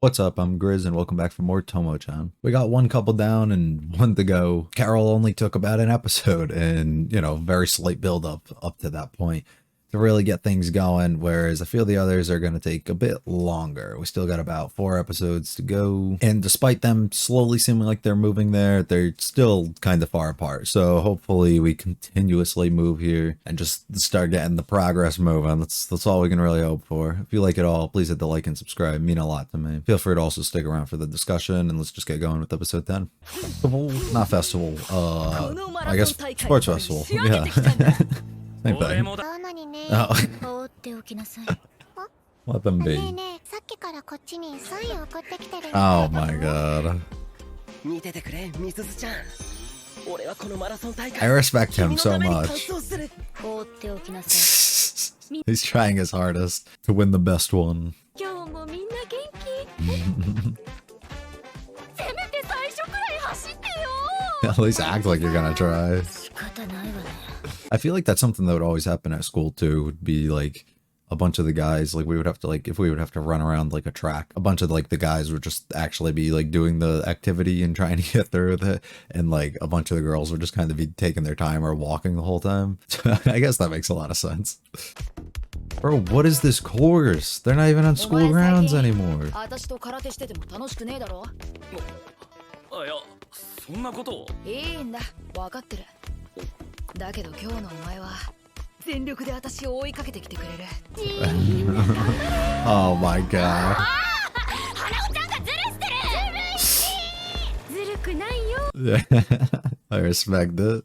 What's up? I'm Grizz and welcome back for more Tomo-Chan. We got one couple down and one to go. Carol only took about an episode and, very slight build up to that point to really get things going, whereas I feel the others are going to take a bit longer. We still got about 4 episodes to go, and despite them slowly seeming like they're moving there, they're still kind of far apart. So hopefully we continuously move here and just start getting the progress moving. That's all we can really hope for. If you like it all, please hit the like and subscribe. It means a lot to me. Feel free to also stick around for the discussion, and let's just get going with episode 10. Festival? Not festival. I guess sports festival. Yeah. Same thing. Oh. Let them be. Oh my god. I respect him so much. He's trying his hardest to win the best one. At least act like you're gonna try. I feel like that's something that would always happen at school too, would be like a bunch of the guys, like we would have to if we would have to run around like a track, a bunch of like the guys would just actually be like doing the activity and trying to get through with it, and like a bunch of the girls would just kind of be taking their time or walking the whole time. I guess that makes a lot of sense. Bro, what is this course? They're not even on school grounds anymore. Oh my god. I respect it.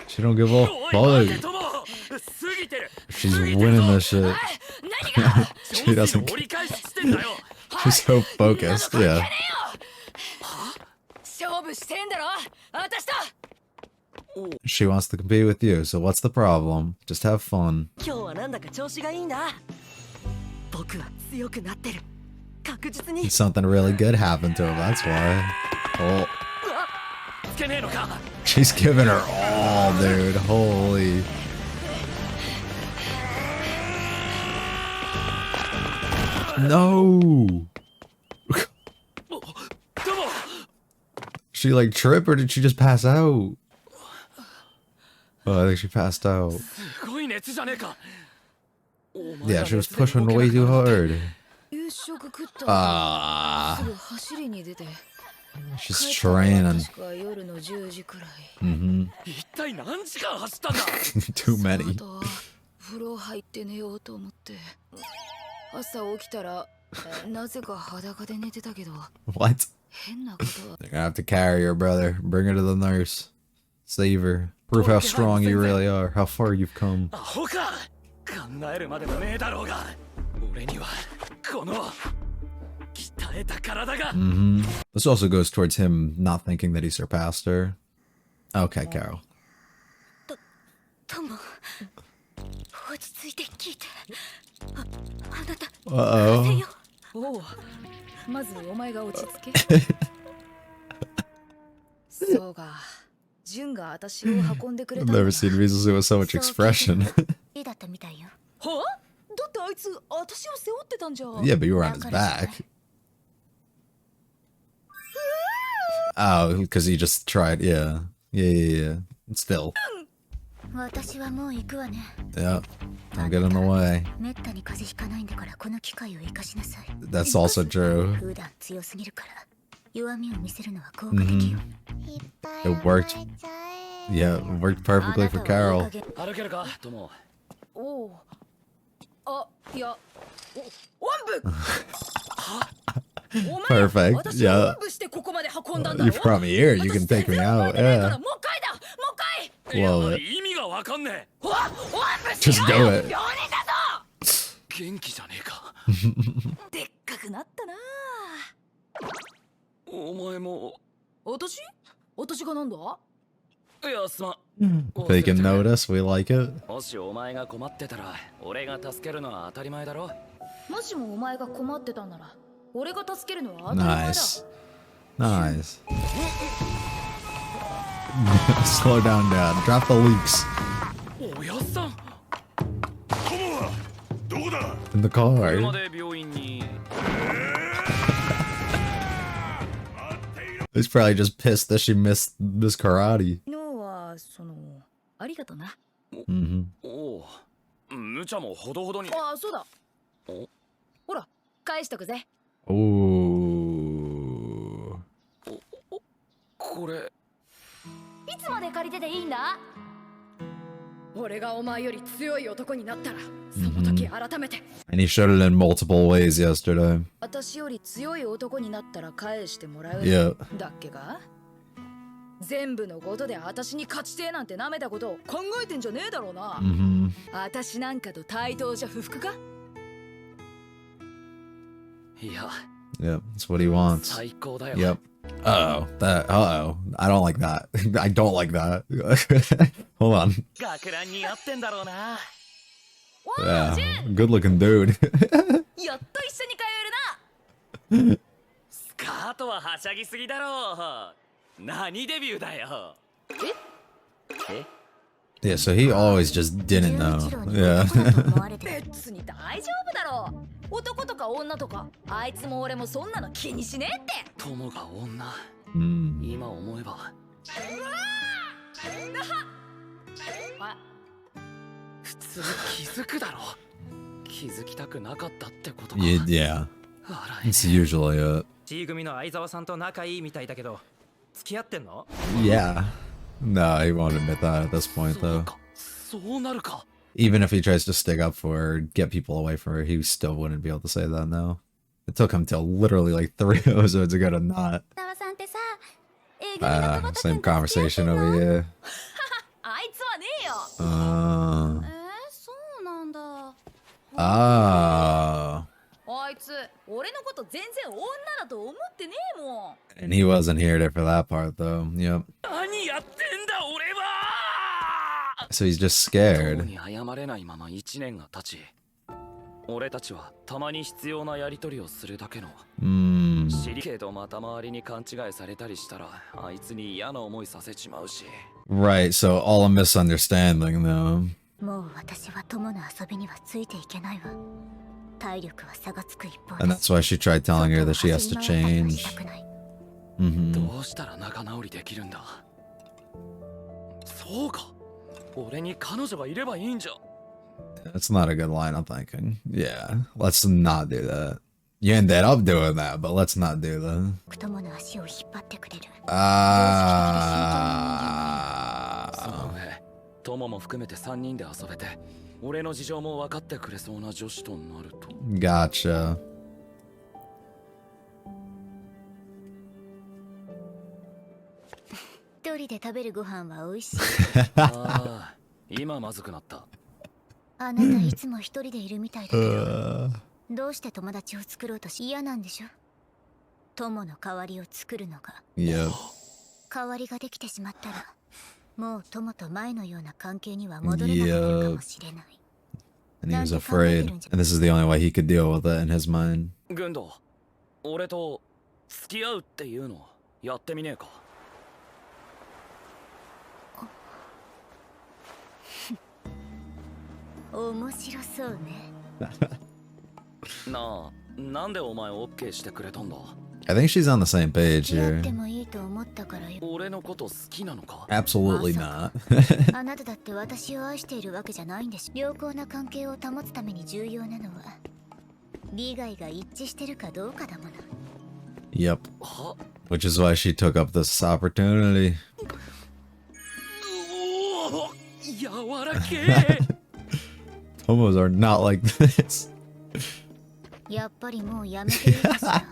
She don't give a fuck. She's winning this shit. She doesn't. She's so focused, yeah. She wants to compete with you, so what's the problem? Just have fun. Something really good happened to him, that's why. Oh. She's giving her all, dude. Holy. No. She like trip or did she just pass out? Oh, I think she passed out. Yeah, she was pushing way too hard. She's training. Too many. What? They're gonna have to carry her, brother. Bring her to the nurse. Save her. Prove how strong you really are. How far you've come. This also goes towards him not thinking that he surpassed her. Okay, Carol. Uh-oh. I've never seen Rizuzu with so much expression. Yeah, but you were on his back. Oh, because he just tried, yeah. Yeah. Still. Yeah, don't get in the way. That's also true. It worked. Yeah, it worked perfectly for Carol. Perfect. Yeah. You brought me here. You can take me out. Yeah. Love it. Just do it. Taking notice, we like it. もしお前が困ってたら俺が助けるのは当たり前だろ。もしもお前が困ってたなら俺が助けるのは当たり前だ。 Nice. Nice. Slow down, Dad. Drop the leaks. おやっさん。友はどこだ。 In the 車 car. で病院に。 He's probably just pissed that she missed this karate. 昨日はありがとな。 Mm-hmm. おお。無茶もほどほどに。ああ、そうだ。お。ほら、返しとくぜ。 Ooh. これ。いつまで借りてていいんだ。俺がお前より強い男になったら、その時改めて。 And he showed it in multiple ways yesterday. 私より強い男になったら返してもらう。 Yeah. だっけか。全部のことで私に勝ちてえなんて舐めたことを考えてんじゃねえだろうな。Mm-hmm. 私なんかと対等じゃ不服か。いや。 Yep. That's what he wants. 最高だよ。 Yep. Uh-oh. Uh-oh. I don't like that. I don't like that. Hold on. 学ランに合ってんだろうな。 Yeah. Good looking dude. やっと一緒に通えるな。スカートははしゃぎすぎだろう。何デビューだよ。え？ Yeah, so he always just didn't know. Yeah. 別に大丈夫だろう。男とか女とかあいつも俺もそんなの気にしねえって。友が女。Mm. 今思えば。普通気づくだろ。気づきたくなかったってことか。Yeah. It's usually it. C 組の相沢さんと仲いいみたいだけど、付き合ってんの？ Yeah. No, he won't admit that at this point, そう though. か。そうなるか。 Even if he tries to stick up for her, get people away from her, he still wouldn't be able to say that now. It took him till literally like 3 episodes ago to not. さんってさ、Same conversation over here. あいつはねえよ。そうなんだ。Ah. あいつ俺のこと全然女だと思ってねえもん。 And he wasn't here for that part, though. Yep. 何やってんだ俺は。 So he's just 友 scared. に謝れないまま1年が経ち、俺たちはたまに必要なやり取りをするだけの。知りけどまた周りに勘違いされたりしたら、あいつに嫌な思いさせちまうし。 Right, so all a misunderstanding, though. もう私は友の遊びにはついていけないわ。体力は差がつく一方 And that's why she tried telling her that she has to change. どうしたら仲直りできるんだ。そうか。俺に彼女がいればいいんじゃ。 That's not a good line, I'm thinking. Yeah, let's not do that. You ended up doing that, but let's not do that. 友の足を引っ張ってくれる。その Ah. 上、友も含めて3人で遊べて、俺の事情も分かってくれそうな女子となると。 Gotcha. 一人で食べるご飯は美味しい。ああ、今まずくなった。あなたいつも一人でいるみたいだけど、どうして友達を作ろうとし嫌なんでしょ。友の代わりを作るのが。Yep. 代わりができてしまったら、もう友と前のような関係には戻れなくなるかもしれない。And he was afraid. And this is the only way he could deal with it in his mind. 軍道、俺と付き合うっていうのやってみねえか。面白そうね。なあ、なんでお前オッケーしてくれたんだ。 I think she's on the same page 付き合っ here. てもいいと思ったからよ。俺のこと好きなのか。 Absolutely not. あなただって私を愛しているわけじゃないんでしょ。良好な関係を保つために重要なのは利害が一致してるかどうかだもの。 Yep. は Which is why she took up this opportunity. うおー、柔らけえ。Tomos are not like this. やっぱりもうやめていいかしら。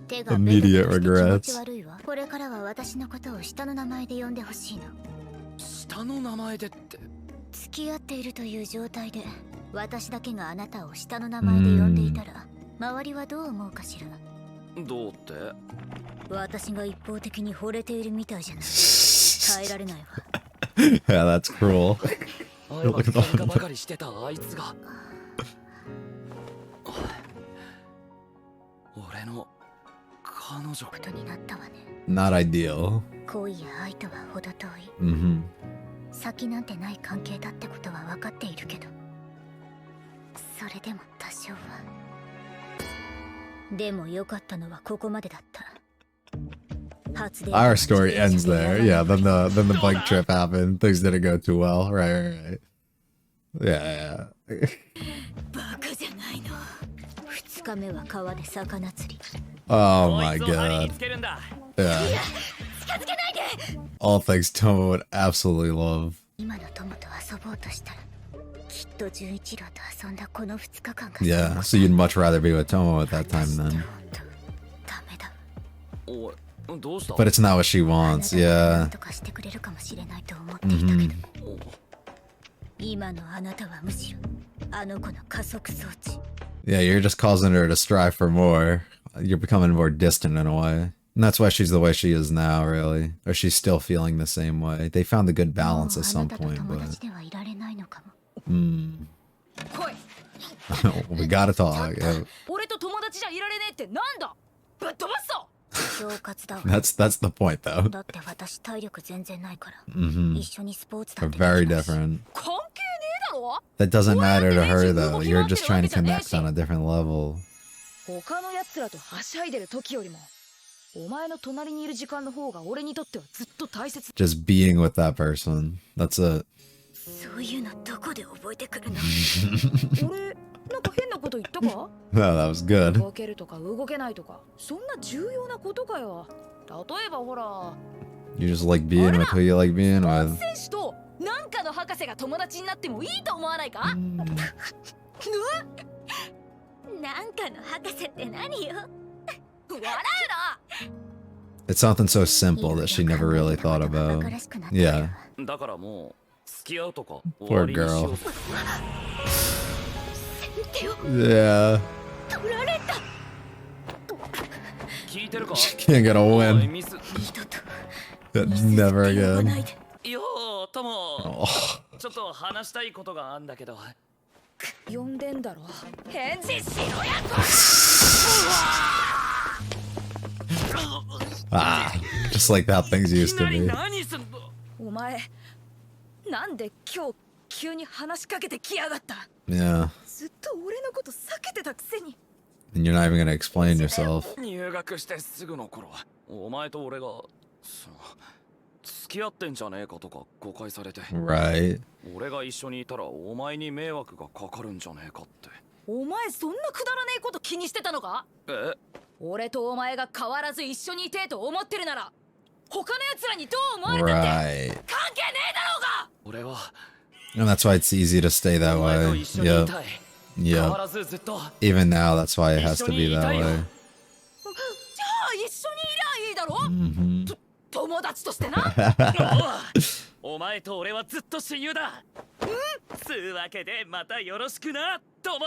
手が Immediate ベタベタして気持 regrets. ち悪いわ。これからは私のことを下の名前で呼んでほしいの。下の名前でって。付き合っているという状態で私だけがあなたを下の名前で呼んでいたら周りはどう思うかしら。どうって。私が一方的に惚れているみたいじゃない。耐えられないわ。 Yeah, that's cruel. 会えば喧嘩ばかりしてたあいつが俺の彼女ことになったわね。 Not ideal. 恋や愛とは程遠い。 Mm-hmm. 先なんてない関係だってことは分かっているけど、それでも多少は。でも良かったのはここまでだった。 Our story ends there. Yeah, then the bike trip happened. Things didn't go too well. Right. Yeah. バカじゃないの。2日目は川で魚釣り。 Oh こ my いつを針に god. つけるんだ Yeah. 近づけないで。 All things Tomo would absolutely love. 今の友と遊ぼうとしたら、きっと純一郎と遊んだこの2日間が。 Yeah, so you'd much rather be with Tomo at that time then. ダメだ。おいどうした But it's not what she wants, な yeah. んとかしてくれるかもしれないと思っていたけど、 Mm-hmm. 今のあなたはむしろあの子の加速装置。 Yeah, you're just causing her to strive for more. You're becoming more distant in a way. And that's why she's the way she is now, really. Or she's still feeling the same way. They found a good balance at some point, もうあなたと友 but 達ではいられないのかも。 来い。 we gotta talk. Yeah. 俺と友達じゃいられねえってなんだ。ぶっ飛ばすぞ。恐喝だわ。 That's the point, though. だって私体力全然ないから、 Mm-hmm. 一緒にスポーツだって They're でき very ないし。 different. 関係ねえだろ。 That doesn't matter to her, though. You're just trying to connect on a different level. 他の奴らとはしゃいでる時よりも、お前の隣にいる時間の方が俺にとってはずっと大切。 Just being with that person. That's it. そういうのどこで覚えてくるの？俺なんか変なこと言ったか？ Oh, that was good. 動けるとか動けないとか、そんな重要なことかよ。例えばほら、 You just like being with who you like being with. 選手となんかの博士が友達になってもいいと思わないか？ なんかの博士って何よ？笑うな。 It's something so simple that she never really thought about. Yeah. だからもう付き合うとか終 Poor わりにしよ girl. う Yeah. 聞いてるか She can't get a おい win. ミス Never 言わ again. ないで。よーとも Oh. ちょっと話したいことがあんだけど呼んでんだろ。返事しろや。 Ah. Just like how things い used きな to り be. 何すんのお前なんで今日急に話しかけてきやがった？ Yeah. ずっと俺のこと避けてたくせに。 And you're not even gonna explain yourself. 入学してすぐの頃お前と俺がその付き合ってんじゃねえかとか誤解されて Right. 俺が一緒にいたらお前に迷惑がかかるんじゃねえかってお前そんなくだらねえこと気にしてたのか？え俺とお前が変わらず一緒にいてえと思ってるなら他の奴らにどう思われたって Right. 関係ねえだろうが。俺は And that's why it's easy to stay that お前と way. 一緒にい Yep. たい変わ Yep. らずずっと Even now, that's why it has to be that way. じゃあ一緒にいりゃいいだろ。 Mm-hmm. 友達としてな。お前と俺はずっと親友だつうわけでまたよろしくなトモ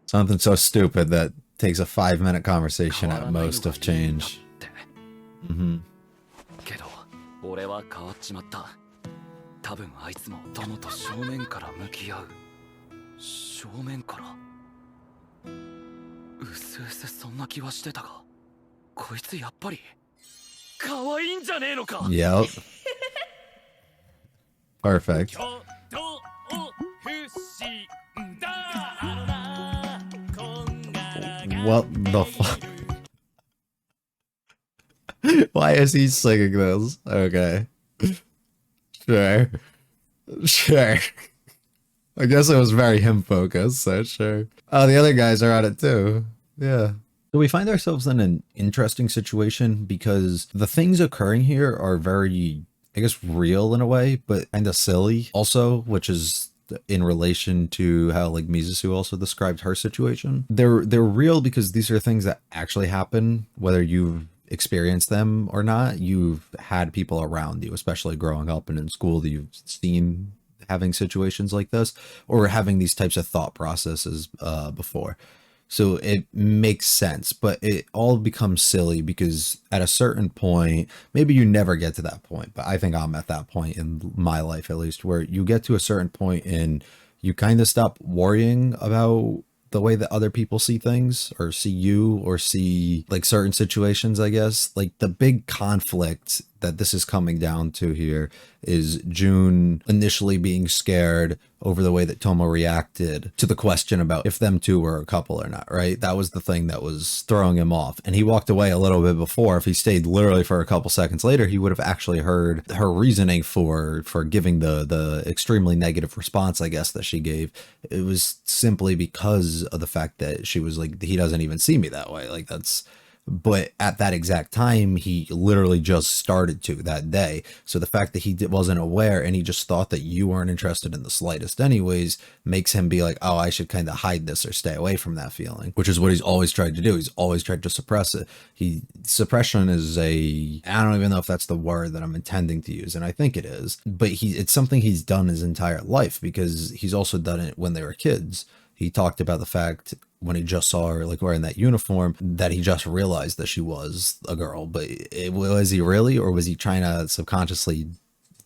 Something so stupid that takes a 5-minute conversation at most of change. Mm-hmm. けど俺は変わっちまった多分あいつも友と正面から向き合う正面からうすうすそんな気はしてたがこいつやっぱり可愛いんじゃねえのか Yep. Perfect. What the fuck? Why is he singing this? Okay. Sure. Sure. I guess it was very him focused, so sure. Oh, the other guys are on it too. Yeah. So we find ourselves in an interesting situation because the things occurring here are very, I guess, real in a way, but kind of silly also, which is in relation to how like Mizusu also described her situation. They're real because these are things that actually happen, whether you've experienced them or not. You've had people around you, especially growing up and in school, that you've seen having situations like this or having these types of thought processes before. So it makes sense, but it all becomes silly because at a certain point, maybe you never get to that point, but I think I'm at that point in my life, at least, where you get to a certain point and you kind of stop worrying about the way that other people see things or see you or see like certain situations, I guess. Like the big conflict that this is coming down to here is June initially being scared over the way that Tomo reacted to the question about if them two were a couple or not, right? That was the thing that was throwing him off. And he walked away a little bit before. If he stayed literally for a couple seconds later, he would have actually heard her reasoning for giving the extremely negative response, I guess, that she gave. It was simply because of the fact that she was like, he doesn't even see me that way. Like that's, but at that exact time, he literally just started to that day. So the fact that he wasn't aware and he just thought that you weren't interested in the slightest anyways, makes him be like, oh, I should kind of hide this or stay away from that feeling, which is what he's always tried to do. He's always tried to suppress it. Suppression is I don't even know if that's the word that I'm intending to use. And I think it is, but it's something he's done his entire life because he's also done it when they were kids. He talked about the fact when he just saw her like wearing that uniform that he just realized that she was a girl, but was he really, or was he trying to subconsciously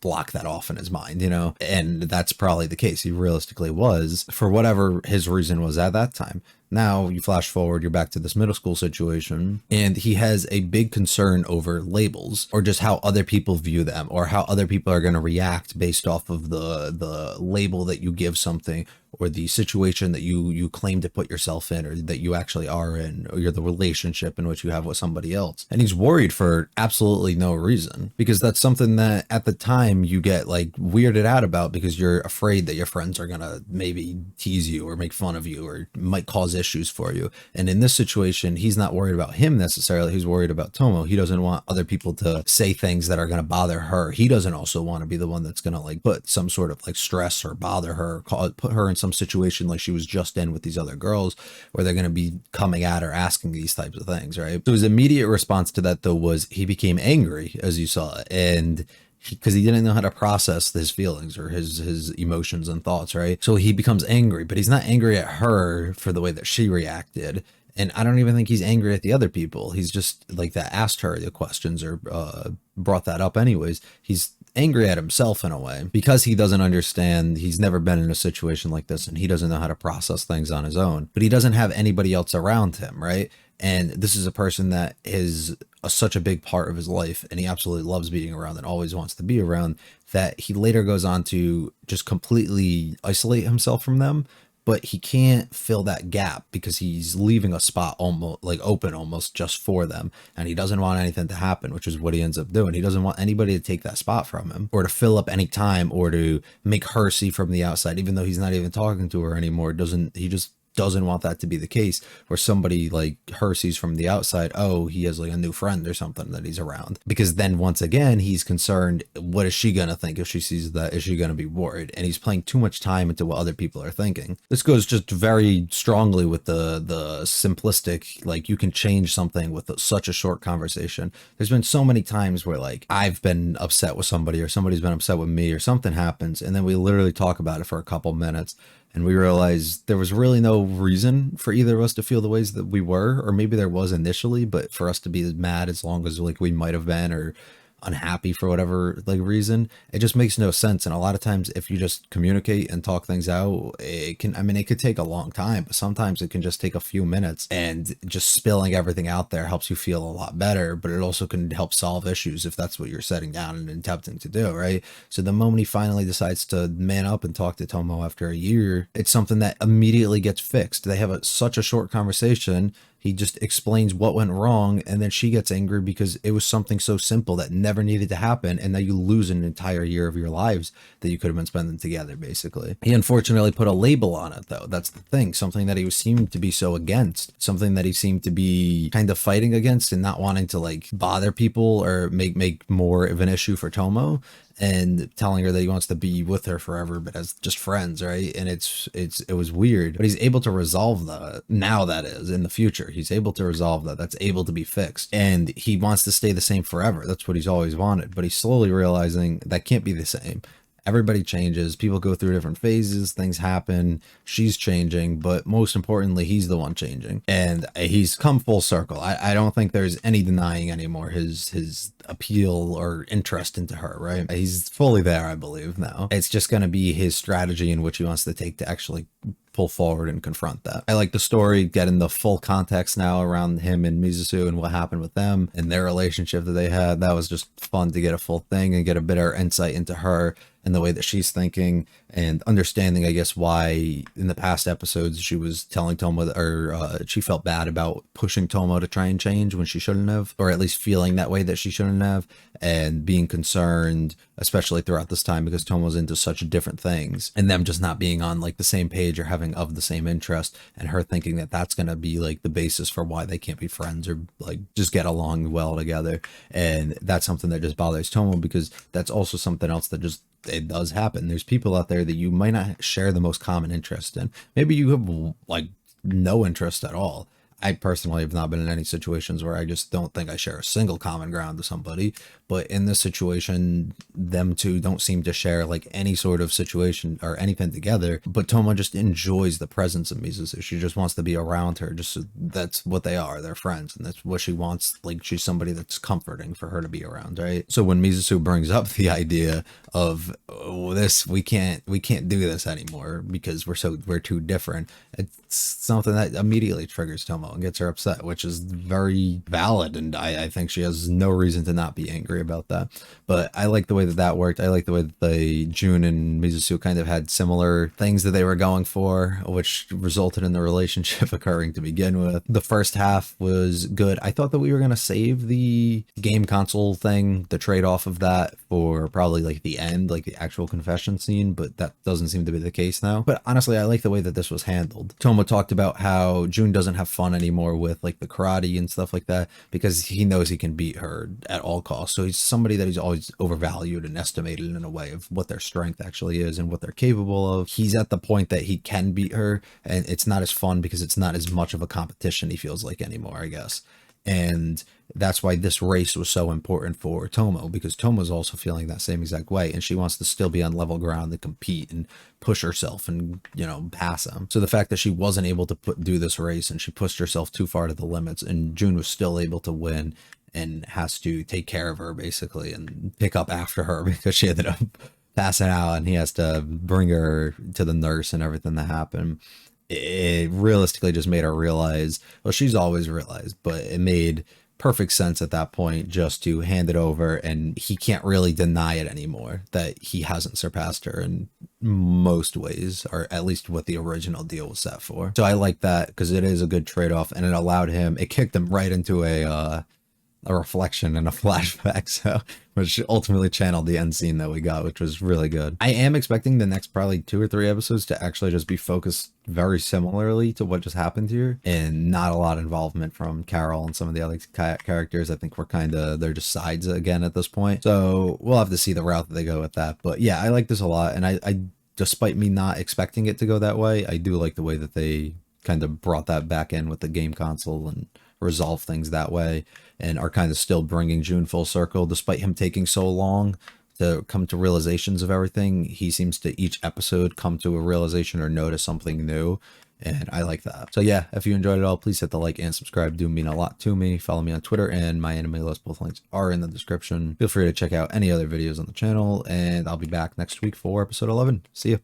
block that off in his mind, you know? And that's probably the case. He realistically was, for whatever his reason was at that time. Now you flash forward, you're back to this middle school situation, and he has a big concern over labels or just how other people view them or how other people are going to react based off of the label that you give something or the situation that you claim to put yourself in or that you actually are in, or the relationship in which you have with somebody else. And he's worried for absolutely no reason, because that's something that at the time you get like weirded out about because you're afraid that your friends are going to maybe tease you or make fun of you or might cause issues for you. And in this situation, he's not worried about him necessarily. He's worried about Tomo. He doesn't want other people to say things that are going to bother her. He doesn't also want to be the one that's going to like put some sort of like stress or bother her, put her in some situation like she was just in with these other girls where they're going to be coming at her asking these types of things, right? So his immediate response to that though was he became angry, as you saw, and because he didn't know how to process his feelings or his emotions and thoughts, right? So he becomes angry, but he's not angry at her for the way that she reacted. And I don't even think he's angry at the other people. He's just like that asked her the questions or brought that up anyways. He's angry at himself in a way because he doesn't understand. He's never been in a situation like this and he doesn't know how to process things on his own, but he doesn't have anybody else around him, right? And this is a person that is such a big part of his life and he absolutely loves being around and always wants to be around, that he later goes on to just completely isolate himself from them. But he can't fill that gap because he's leaving a spot almost like open almost just for them. And he doesn't want anything to happen, which is what he ends up doing. He doesn't want anybody to take that spot from him or to fill up any time or to make her see from the outside, even though he's not even talking to her anymore. He just doesn't want that to be the case where somebody like her sees from the outside, oh, he has like a new friend or something that he's around, because then once again he's concerned, what is she gonna think if she sees that? Is she gonna be worried? And he's playing too much time into what other people are thinking. This goes just very strongly with the simplistic, like you can change something with such a short conversation. There's been so many times where like I've been upset with somebody or somebody's been upset with me or something happens and then we literally talk about it for a couple minutes and we realized there was really no reason for either of us to feel the ways that we were, or maybe there was initially, but for us to be mad as long as like we might have been, or unhappy for whatever like reason, it just makes no sense. And a lot of times if you just communicate and talk things out, it could take a long time, but sometimes it can just take a few minutes, and just spilling everything out there helps you feel a lot better, but it also can help solve issues if that's what you're setting down and attempting to do, right? So the moment he finally decides to man up and talk to Tomo after a year, it's something that immediately gets fixed. They have such a short conversation. He just explains what went wrong, and then she gets angry because it was something so simple that never needed to happen, and now you lose an entire year of your lives that you could have been spending together, basically. He unfortunately put a label on it, though. That's the thing. Something that he seemed to be so against. Something that he seemed to be kind of fighting against and not wanting to, like, bother people or make more of an issue for Tomo, and telling her that he wants to be with her forever, but as just friends, right? And it was weird, but he's able to resolve that now. That is, in the future, he's able to resolve that. That's able to be fixed, and he wants to stay the same forever. That's what he's always wanted, but he's slowly realizing that can't be the same. Everybody changes, people go through different phases, things happen, she's changing, but most importantly, he's the one changing. And he's come full circle. I don't think there's any denying anymore his appeal or interest into her, right? He's fully there, I believe, now. It's just going to be his strategy in which he wants to take to actually pull forward and confront that. I like the story, getting the full context now around him and Mizusu and what happened with them and their relationship that they had. That was just fun to get a full thing and get a better insight into her and the way that she's thinking, and understanding, I guess, why in the past episodes she was telling Tomo, or she felt bad about pushing Tomo to try and change when she shouldn't have, or at least feeling that way that she shouldn't have, and being concerned, especially throughout this time, because Tomo's into such different things, and them just not being on like the same page or having of the same interest, and her thinking that that's going to be like the basis for why they can't be friends or like just get along well together. And that's something that just bothers Tomo, because that's also something else that just, it does happen. There's people out there that you might not share the most common interest in. Maybe you have like no interest at all. I personally have not been in any situations where I just don't think I share a single common ground with somebody. But in this situation, them two don't seem to share like any sort of situation or anything together. But Tomo just enjoys the presence of Mizusu. She just wants to be around her. Just that's what they are. They're friends, and that's what she wants. Like, she's somebody that's comforting for her to be around, right? So when Mizusu brings up the idea of, oh, this, we can't do this anymore because we're too different, it's something that immediately triggers Tomo and gets her upset, which is very valid, and I think she has no reason to not be angry about that. But I like the way that worked. I like the way that Jun and Mizusu kind of had similar things that they were going for, which resulted in the relationship occurring to begin with. The first half was good. I thought that we were going to save the game console thing, the trade-off of that, for probably like the end, like the actual confession scene, but that doesn't seem to be the case now. But honestly, I like the way that this was handled. Tomo talked about how Jun doesn't have fun anymore with like the karate and stuff like that because he knows he can beat her at all costs. So he's somebody that he's always overvalued and estimated in a way of what their strength actually is and what they're capable of. He's at the point that he can beat her, and it's not as fun because it's not as much of a competition, he feels like, anymore, I guess. And that's why this race was so important for Tomo, because Tomo's also feeling that same exact way, and she wants to still be on level ground and compete and push herself and, you know, pass him. So the fact that she wasn't able to do this race, and she pushed herself too far to the limits, and Jun was still able to win and has to take care of her basically and pick up after her because she ended up passing out, and he has to bring her to the nurse and everything that happened. It realistically just made her realize, well, she's always realized, but it made perfect sense at that point just to hand it over, and he can't really deny it anymore that he hasn't surpassed her in most ways, or at least what the original deal was set for. So I like that because it is a good trade-off, and it kicked him right into a reflection and a flashback, so which ultimately channeled the end scene that we got, which was really good. I am expecting the next probably 2 or 3 episodes to actually just be focused very similarly to what just happened here, and not a lot of involvement from Carol and some of the other characters. I think they're just sides again at this point, so we'll have to see the route that they go with that. But yeah, I like this a lot, and I despite me not expecting it to go that way, I do like the way that they kind of brought that back in with the game console and resolve things that way, and are kind of still bringing Jun full circle despite him taking so long to come to realizations of everything. He seems to each episode come to a realization or notice something new, and I like that. So yeah, if you enjoyed it all, please hit the like and subscribe. Do mean a lot to me. Follow me on Twitter and my anime list. Both links are in the description. Feel free to check out any other videos on the channel, and I'll be back next week for episode 11. See ya.